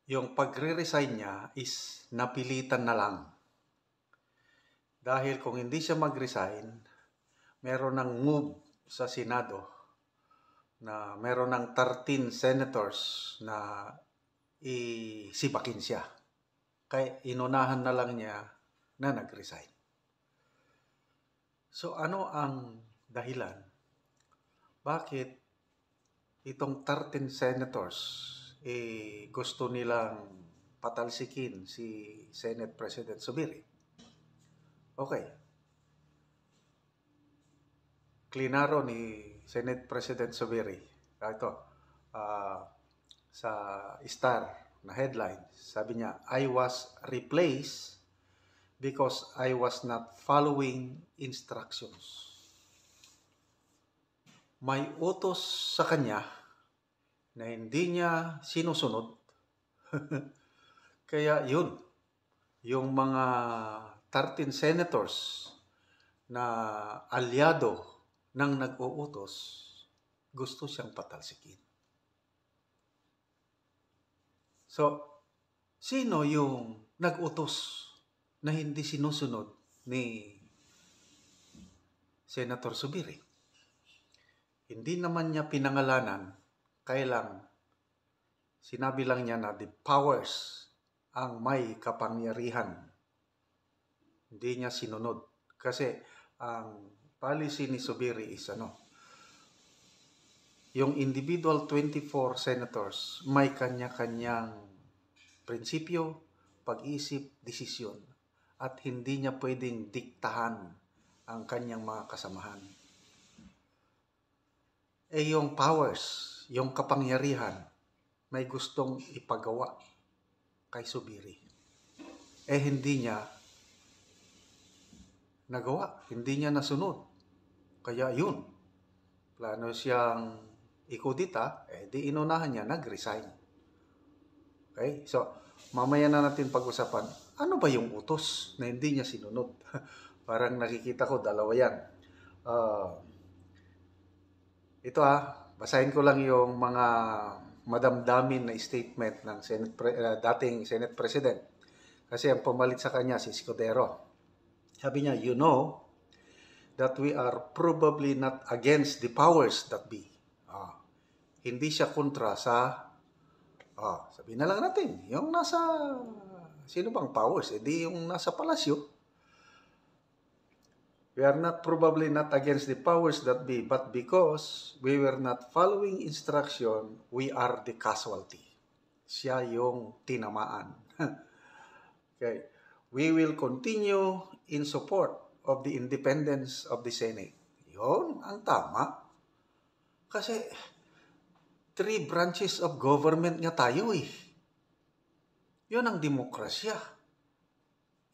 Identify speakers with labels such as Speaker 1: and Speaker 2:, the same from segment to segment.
Speaker 1: yung pagre-resign niya is napilitan na lang. Dahil kung hindi siya mag-resign, meron ng move sa Senado na meron ng 13 senators na isipakin siya. Kaya inunahan na lang niya na nag-resign. So ano ang dahilan? Bakit itong 13 senators gusto nilang patalsikin si Senate President Zubiri? Okay. Klinaro ni Senate President Zubiri. Ito, sa Star na headline, sabi niya, I was replaced because I was not following instructions. May utos sa kanya na hindi niya sinusunod. Kaya yun, yung mga 13 senators na alyado ng nag-uutos, gusto siyang patalsikin. So, sino yung nag-utos na hindi sinusunod ni Senator Zubiri? Hindi naman niya pinangalanan, kaya lang sinabi lang niya na the powers ang may kapangyarihan. Hindi niya sinunod. Kasi ang policy ni Zubiri is yung individual 24 senators may kanya-kanyang prinsipyo, pag-isip, desisyon. At hindi niya pwedeng diktahan ang kanyang mga kasamahan. Yung powers, yung kapangyarihan, may gustong ipagawa kay Zubiri. Hindi niya nagawa, hindi niya nasunod. Kaya yun, plano siyang ikudita, di inunahan niya, nag-resign. Okay? So, mamaya na natin pag-usapan, ano ba yung utos na hindi niya sinunod? Parang nakikita ko, dalawa yan. Ito basahin ko lang yung mga madamdamin na statement ng dating Senate President. Kasi ang pumalit sa kanya si Escudero. Sabi niya, you know that we are probably not against the powers that be. Hindi siya kontra sa, sabihin na lang natin, yung nasa, sino bang powers? Di yung nasa palasyo. We are probably not against the powers that be, but because we were not following instruction, we are the casualty. Siya yung tinamaan. Okay. We will continue in support of the independence of the Senate. Yun ang tama. Kasi 3 branches of government nga tayo Yun ang demokrasya.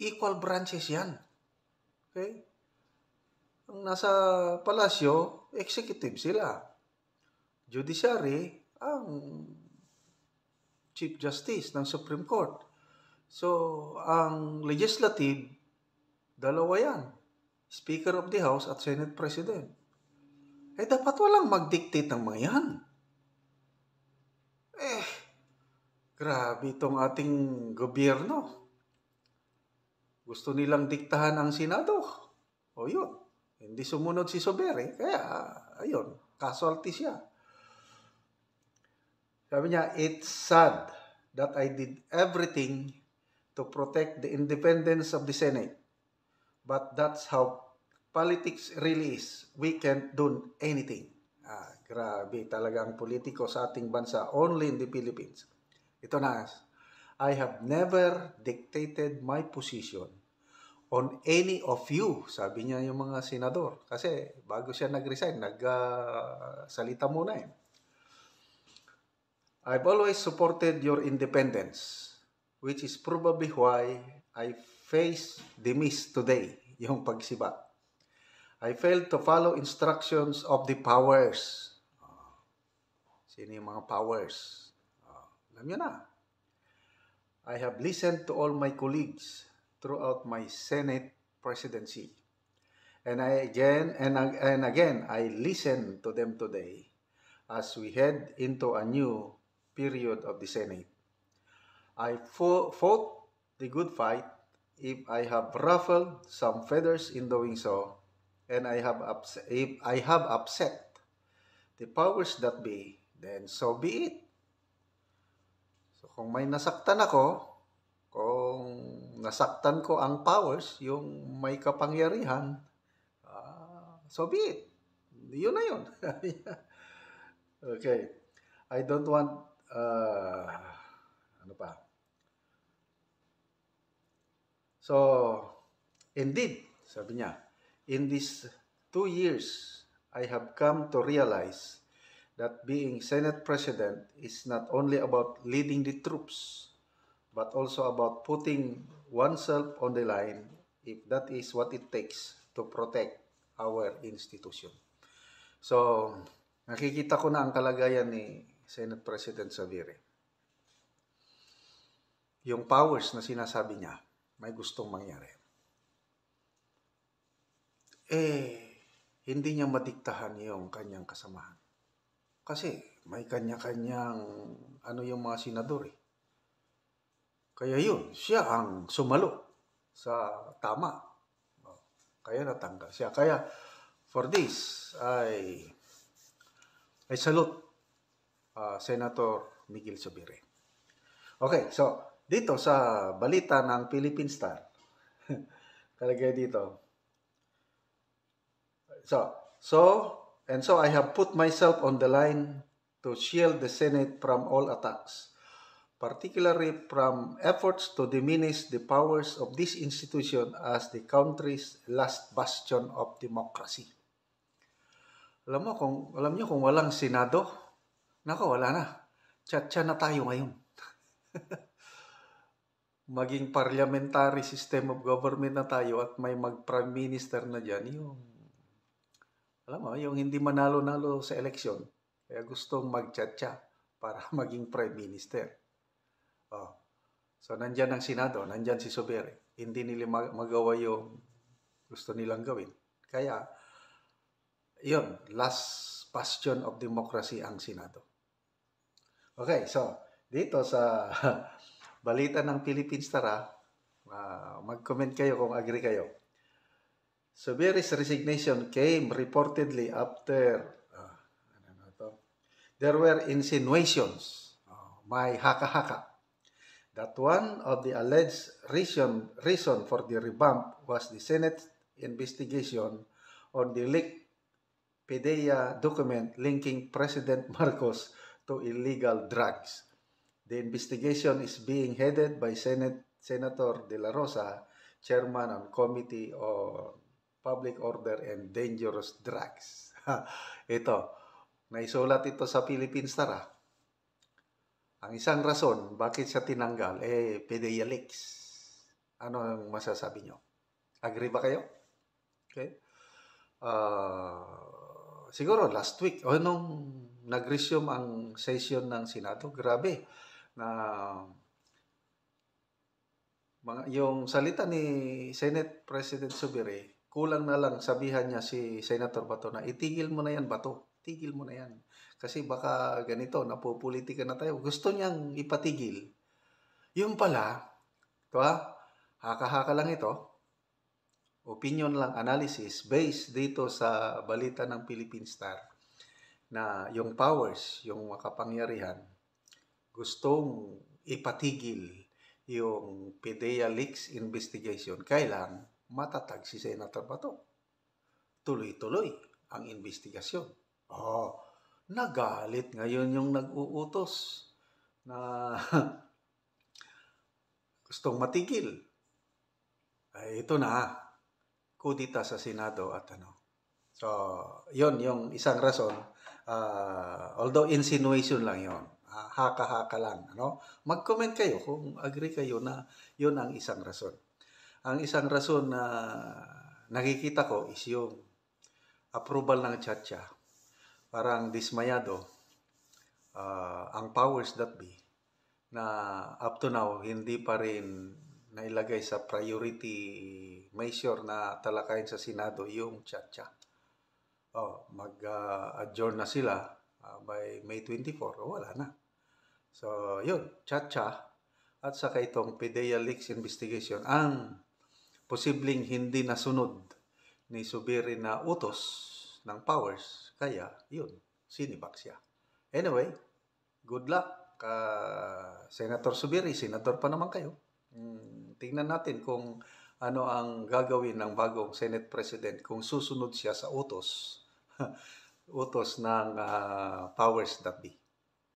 Speaker 1: Equal branches yan. Okay? Ang nasa palasyo, executive sila. Judiciary, ang Chief Justice ng Supreme Court. So, ang legislative, dalawa yan. Speaker of the House at Senate President. Dapat walang mag-dictate ng mga yan. Grabe itong ating gobyerno. Gusto nilang diktahan ang Senado. Yun. Hindi sumunod si Zubiri. Kaya, ayun, casualty siya. Sabi niya, it's sad that I did everything to protect the independence of the Senate. But that's how politics really is. We can't do anything. Grabe talaga ang politiko sa ating bansa, only in the Philippines. Ito na, I have never dictated my position on any of you, sabi niya yung mga senador. Kasi bago siya nag-resign, nagsalita muna I've always supported your independence, which is probably why I face the miss today, yung pagsiba. I failed to follow instructions of the powers. Sino yung mga powers? Alam niyo na. I have listened to all my colleagues throughout my Senate presidency. And again, I listen to them today as we head into a new period of the Senate. I fought the good fight. If I have ruffled some feathers in doing so, and if I have upset the powers that be, then so be it. So kung may nasaktan ako, kung nasaktan ko ang powers, yung may kapangyarihan, so be it. Yun na yun. Okay. I don't want, ano pa? So, indeed, sabi niya, in these 2 years, I have come to realize that being Senate President is not only about leading the troops, but also about putting oneself on the line if that is what it takes to protect our institution. So, nakikita ko na ang kalagayan ni Senate President Zubiri. Yung powers na sinasabi niya, may gustong mangyari. Hindi niya madiktahan yung kanyang kasamahan. Kasi may kanya-kanyang yung mga senador eh. Kaya yun, siya ang sumalo sa tama. Kaya natanggal siya. Kaya for this, I salute Senator Miguel Zubiri. Okay, so dito sa balita ng Philippine Star, kalagay dito. So I have put myself on the line to shield the Senate from all attacks, particularly from efforts to diminish the powers of this institution as the country's last bastion of democracy. Alam niyo kung walang Senado, wala na. Tsa-tsa na tayo ngayon. Maging parliamentary system of government na tayo at may mag-prime minister na dyan, yung hindi manalo-nalo sa eleksyon, kaya gustong mag-tsa-tsa para maging prime minister. So, nandyan ang Senado, nandyan si Zubiri. Hindi nila magawa yung gusto nilang gawin. Kaya, yun, last bastion of democracy ang Senado. Okay, so, dito sa balita ng Philippine Star, mag-comment kayo kung agree kayo. Zubiri's resignation came reportedly after there were insinuations, may haka-haka, that one of the alleged reason for the revamp was the Senate investigation on the leaked PDEA document linking President Marcos to illegal drugs. The investigation is being headed by Senator De La Rosa, Chairman of Committee on Public Order and Dangerous Drugs. Ito, naisulat ito sa Philippine Star. Ang isang rason, bakit siya tinanggal, PDEA leaks. Ano ang masasabi nyo? Agree ba kayo? Okay. Siguro last week, nung nag-resume ang session ng Senado, grabe, na yung salita ni Senate President Zubiri, kulang na lang sabihan niya si Senator Bato na itigil mo na yan, Bato. Tigil mo na yan. Kasi baka ganito, napopolitika na tayo. Gusto niyang ipatigil. Yung pala, haka-haka lang ito. Opinion lang, analysis, based dito sa balita ng Philippine Star na yung powers, yung makapangyarihan, gustong ipatigil yung PDEA leaks investigation. Kailang matatag si Senator Bato. Tuloy-tuloy ang investigasyon. Nagalit ngayon yung nag-uutos na gustong matigil. Ito na, kudita sa Senado at So, yon yung isang rason. Although insinuation lang yon, haka-haka lang. Mag-comment kayo kung agree kayo na yon ang isang rason. Ang isang rason na nakikita ko is yung approval ng tsa-tsa. Parang dismayado ang powers that be na up to now hindi pa rin nailagay sa priority measure na talakayin sa Senado yung tsa-tsa. Mag-adjourn na sila by May 24. Wala na. So, yun, tsa-tsa. at saka itong PDEA leaks investigation ang posibleng hindi nasunod ni Zubiri na utos ng powers. Kaya, yun, sinibak siya. Anyway, good luck, Senator Zubiri. Senator pa naman kayo. Tingnan natin kung ano ang gagawin ng bagong Senate President kung susunod siya sa utos utos ng powers that be.